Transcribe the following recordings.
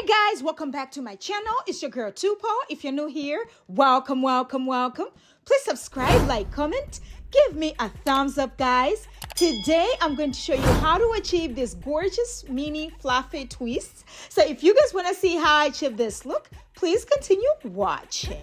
Guys, welcome back to my channel. It's your girl Tupo. If you're new here, welcome. Please subscribe, like, comment, give me a thumbs up, guys. Today I'm going to show you how to achieve this gorgeous mini fluffy twist. So if you guys want to see how I achieve this look, please continue watching.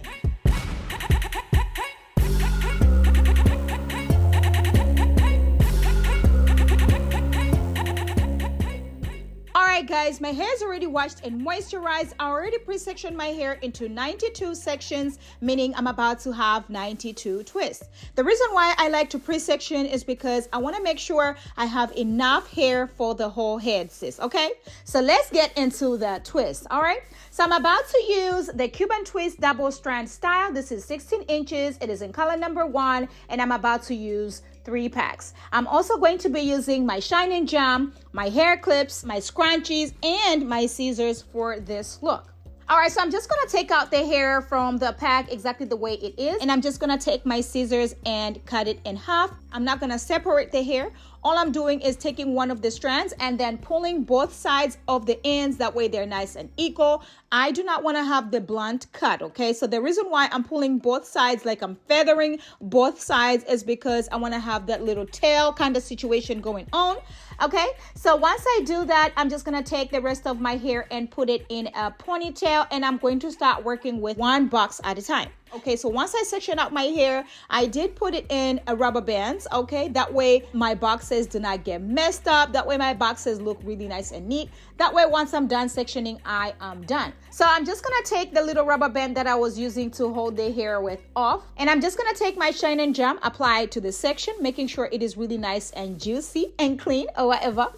Alright guys, my hair is already washed and moisturized. I already pre-sectioned my hair into 92 sections, meaning I'm about to have 92 twists. The reason why I like to pre-section is because I want to make sure I have enough hair for the whole head, sis, okay? So let's get into the twist, alright? So I'm about to use the Cuban twist double strand style. This is 16 inches. It is in color number 1, and I'm about to use 3 packs. I'm also going to be using my shining gem, my hair clips, my scrunchies, and my scissors for this look. All right, so I'm just gonna take out the hair from the pack exactly the way it is, and I'm just gonna take my scissors and cut it in half. I'm not gonna separate the hair. All I'm doing is taking one of the strands and then pulling both sides of the ends. That way they're nice and equal. I do not want to have the blunt cut, okay? So the reason why I'm pulling both sides, like I'm feathering both sides, is because I want to have that little tail kind of situation going on, okay? So once I do that, I'm just going to take the rest of my hair and put it in a ponytail, and I'm going to start working with one box at a time. Okay, so once I section out my hair, I did put it in a rubber bands, okay? That way my boxes do not get messed up. That way my boxes look really nice and neat. That way once I'm done sectioning, I am done. So I'm just gonna take the little rubber band that I was using to hold the hair with off, and I'm just gonna take my shining gem, apply it to the section, making sure it is really nice and juicy and clean or whatever.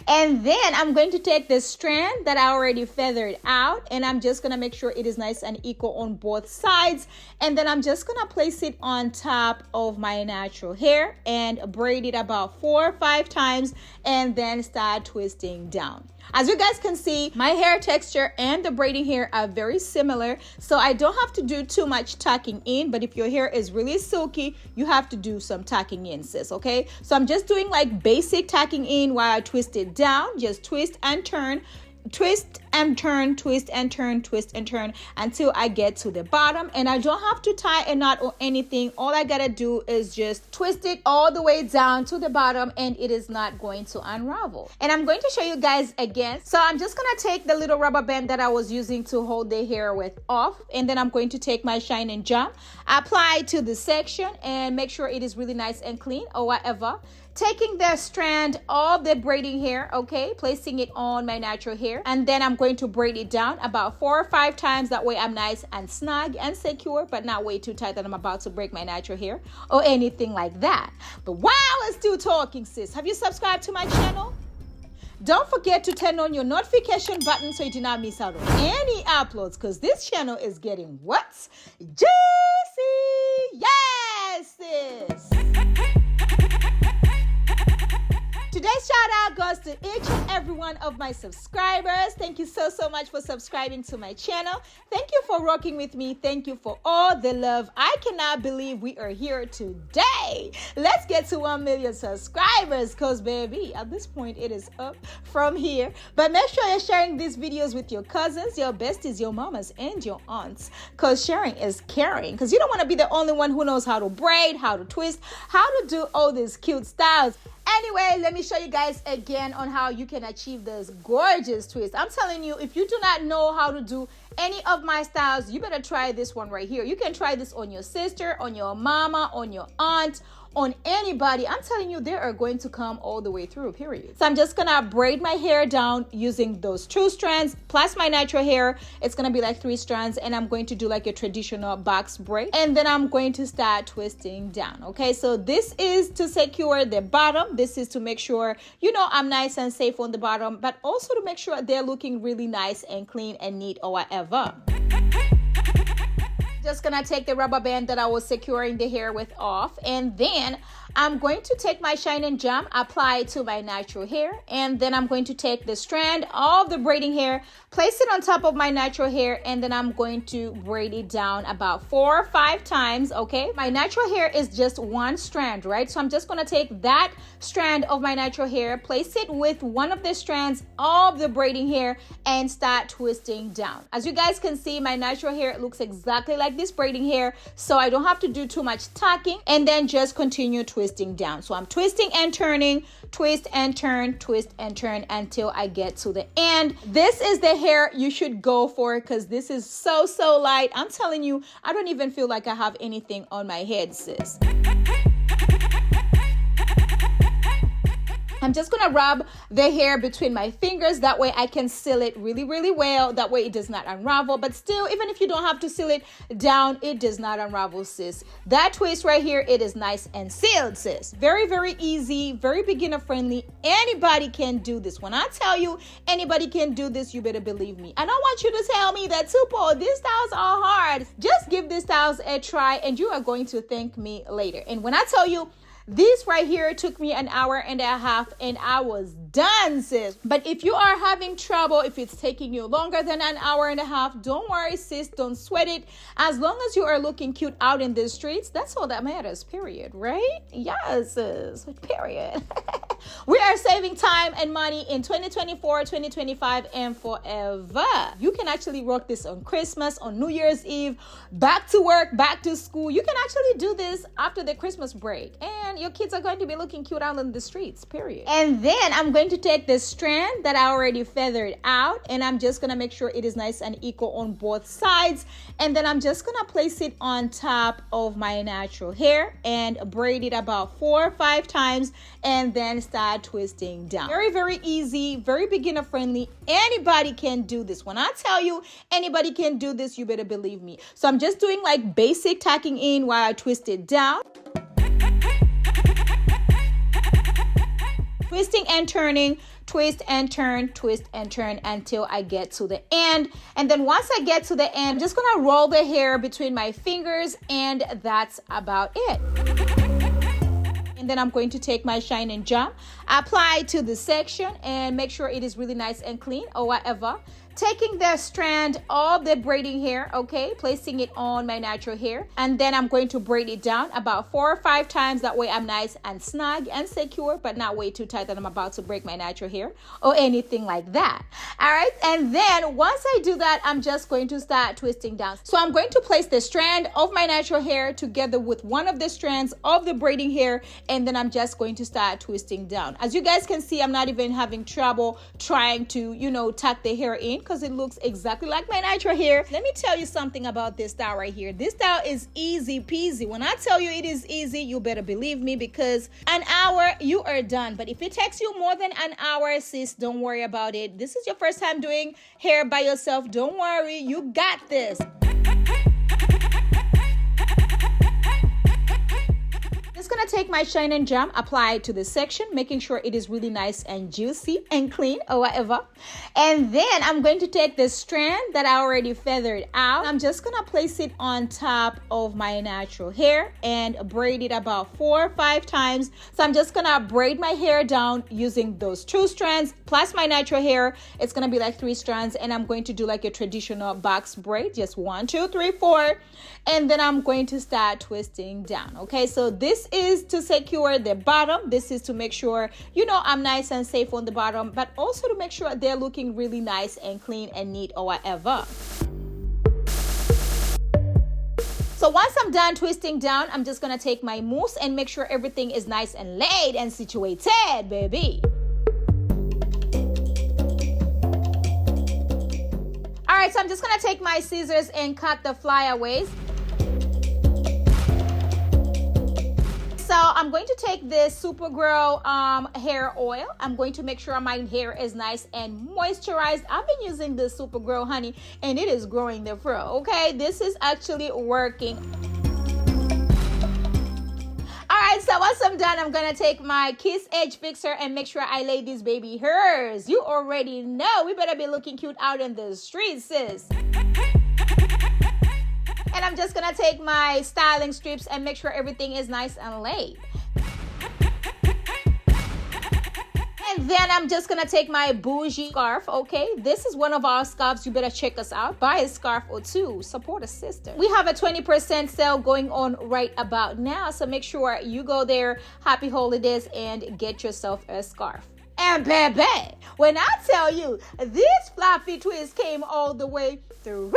And then I'm going to take the strand that I already feathered out, and I'm just gonna make sure it is nice and equal on both sides. And then I'm just gonna place it on top of my natural hair and braid it about 4 or 5 times, and then start twisting down. As you guys can see, my hair texture and the braiding hair are very similar, so I don't have to do too much tucking in. But if your hair is really silky, you have to do some tucking in, sis, okay? So I'm just doing like basic tucking in while I twist it down. Just twist and turn, twist and turn, twist and turn, twist and turn until I get to the bottom. And I don't have to tie a knot or anything. All I gotta do is just twist it all the way down to the bottom, and it is not going to unravel. And I'm going to show you guys again. So I'm just gonna take the little rubber band that I was using to hold the hair with off, and then I'm going to take my shining gem, apply it to the section, and make sure it is really nice and clean or whatever. Taking the strand of the braiding hair, okay, placing it on my natural hair, and then I'm going to braid it down about 4 or 5 times. That way I'm nice and snug and secure, but not way too tight that I'm about to break my natural hair or anything like that. But while I'm still talking, sis, have you subscribed to my channel? Don't forget to turn on your notification button so you do not miss out on any uploads, because this channel is getting what? Juicy! Yes, sis! Today's shout out goes to each and every one of my subscribers. Thank you so much for subscribing to my channel. Thank you for rocking with me. Thank you for all the love. I cannot believe we are here today. Let's get to 1 million subscribers, because baby, at this point it is up from here. But make sure you're sharing these videos with your cousins, your besties, your mamas, and your aunts, because sharing is caring. Because you don't want to be the only one who knows how to braid, how to twist, how to do all these cute styles. Anyway, let me show you guys again on how you can achieve this gorgeous twist. I'm telling you, if you do not know how to do any of my styles, you better try this one right here. You can try this on your sister, on your mama, on your aunt, on anybody. I'm telling you, they are going to come all the way through, period. So I'm just gonna braid my hair down using those 2 strands plus my natural hair. It's gonna be like 3 strands, and I'm going to do like a traditional box braid, and then I'm going to start twisting down. Okay, so this is to secure the bottom. This is to make sure, you know, I'm nice and safe on the bottom, but also to make sure they're looking really nice and clean and neat or whatever. Just gonna take the rubber band that I was securing the hair with off, and then I'm going to take my shine and gem, apply it to my natural hair, and then I'm going to take the strand of the braiding hair, place it on top of my natural hair, and then I'm going to braid it down about 4 or 5 times, okay? My natural hair is just one strand, right? So I'm just gonna take that strand of my natural hair, place it with one of the strands of the braiding hair, and start twisting down. As you guys can see, my natural hair looks exactly like this braiding hair, so I don't have to do too much tucking, and then just continue twisting down. So I'm twisting and turning, twist and turn, twist and turn until I get to the end. This is the hair you should go for because this is so light. I'm telling you, I don't even feel like I have anything on my head, sis. I'm just gonna rub the hair between my fingers. That way I can seal it really well. That way it does not unravel. But still, even if you don't have to seal it down, it does not unravel, sis. That twist right here, it is nice and sealed, sis. Very easy, very beginner friendly. Anybody can do this. When I tell you anybody can do this, you better believe me. I don't want you to tell me that, Tupo, these styles are hard. Just give these styles a try and you are going to thank me later. And when I tell you, this right here took me an hour and a half and I was done, sis. But if you are having trouble, if it's taking you longer than an hour and a half, don't worry, sis. Don't sweat it. As long as you are looking cute out in the streets, that's all that matters, period, right? Yes, sis, period. We are saving time and money in 2024, 2025, and forever. You can actually rock this on Christmas, on New Year's Eve, back to work, back to school. You can actually do this after the Christmas break. And your kids are going to be looking cute out in the streets, period. And then I'm going to take this strand that I already feathered out, and I'm just going to make sure it is nice and equal on both sides. And then I'm just going to place it on top of my natural hair and braid it about 4 or 5 times and then start twisting down. Very easy, very beginner friendly. Anybody can do this. When I tell you anybody can do this, you better believe me. So I'm just doing like basic tacking in while I twist it down. Twisting and turning, twist and turn until I get to the end. And then once I get to the end, I'm just gonna roll the hair between my fingers, and that's about it. And then I'm going to take my shine and gem, apply it to the section, and make sure it is really nice and clean or whatever. Taking the strand of the braiding hair, okay, placing it on my natural hair, and then I'm going to braid it down about 4 or 5 times. That way I'm nice and snug and secure, but not way too tight that I'm about to break my natural hair or anything like that. All right, and then once I do that, I'm just going to start twisting down. So I'm going to place the strand of my natural hair together with one of the strands of the braiding hair, and then I'm just going to start twisting down. As you guys can see, I'm not even having trouble trying to, tuck the hair in, because it looks exactly like my natural hair. Let me tell you something about this style right here. This style is easy peasy. When I tell you it is easy, you better believe me, because an hour you are done. But if it takes you more than an hour, sis, don't worry about it. This is your first time doing hair by yourself. Don't worry, you got this. Gonna take my shine and gem, apply it to the section, making sure it is really nice and juicy and clean or whatever. And then I'm going to take the strand that I already feathered out. I'm just gonna place it on top of my natural hair and braid it about 4 or 5 times. So I'm just gonna braid my hair down using those 2 strands plus my natural hair. It's gonna be like 3 strands, and I'm going to do like a traditional box braid, just 1, 2, 3, 4, and then I'm going to start twisting down. Okay, so this is to secure the bottom. This is to make sure I'm nice and safe on the bottom, but also to make sure they're looking really nice and clean and neat or whatever. So once I'm done twisting down, I'm just gonna take my mousse and make sure everything is nice and laid and situated, baby. All right, so I'm just gonna take my scissors and cut the flyaways. So I'm going to take this Supergirl hair oil. I'm going to make sure my hair is nice and moisturized. I've been using this Supergirl honey, and it is growing the fro, okay? This is actually working. All right, so once I'm done, I'm gonna take my Kiss Edge Fixer and make sure I lay these baby hairs. You already know we better be looking cute out in the streets, sis. And I'm just gonna take my styling strips and make sure everything is nice and laid. Then I'm just gonna take my bougie scarf, okay? This is one of our scarves. You better check us out. Buy a scarf or two. Support a sister. We have a 20% sale going on right about now, so make sure you go there. Happy holidays and get yourself a scarf. And baby, when I tell you this fluffy twist came all the way through,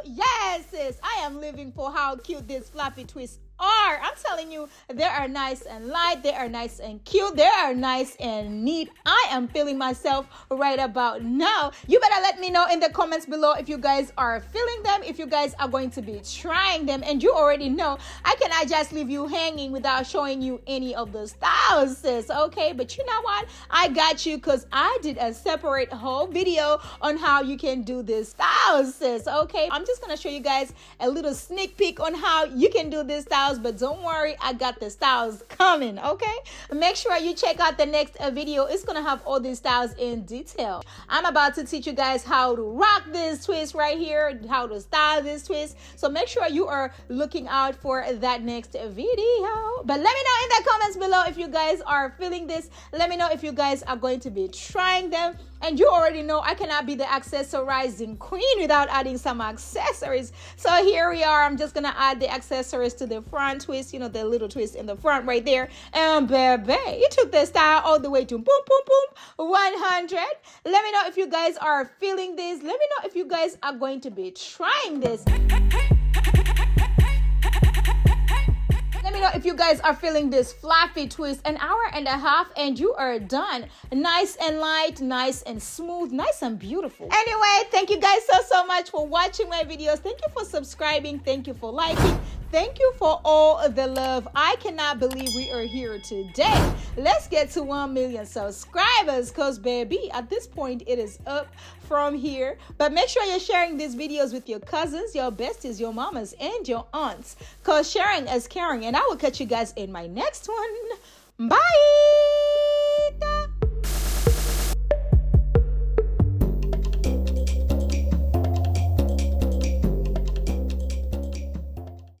yes, sis, I am living for how cute this fluffy twists are. I'm telling you, they are nice and light, they are nice and cute, they are nice and neat. I am feeling myself right about now. You better let me know in the comments below if you guys are feeling them, if you guys are going to be trying them. And you already know I cannot just leave you hanging without showing you any of the styles, sis, okay? But you know what, I got you, because I did a separate whole video on how you can do this styles, sis, okay? I'm just gonna show you guys a little sneak peek on how you can do this style. But don't worry, I got the styles coming, okay? Make sure you check out the next video. It's gonna have all these styles in detail. I'm about to teach you guys how to rock this twist right here, how to style this twist. So make sure you are looking out for that next video. But let me know in the comments below if you guys are feeling this. Let me know if you guys are going to be trying them. And you already know I cannot be the accessorizing queen without adding some accessories. So here we are. I'm just going to add the accessories to the front twist, you know, the little twist in the front right there. And baby, it took the style all the way to boom, boom, boom, 100. Let me know if you guys are feeling this. Let me know if you guys are going to be trying this. Let me know if you guys are feeling this fluffy twist. An hour and a half and you are done. Nice and light, nice and smooth, nice and beautiful. Anyway, thank you guys so much for watching my videos. Thank you for subscribing. Thank you for liking. Thank you for all the love. I cannot believe we are here today. Let's get to 1 million subscribers, because baby, at this point it is up from here. But make sure you're sharing these videos with your cousins, your besties, your mamas, and your aunts, because sharing is caring. And I will catch you guys in my next one. Bye.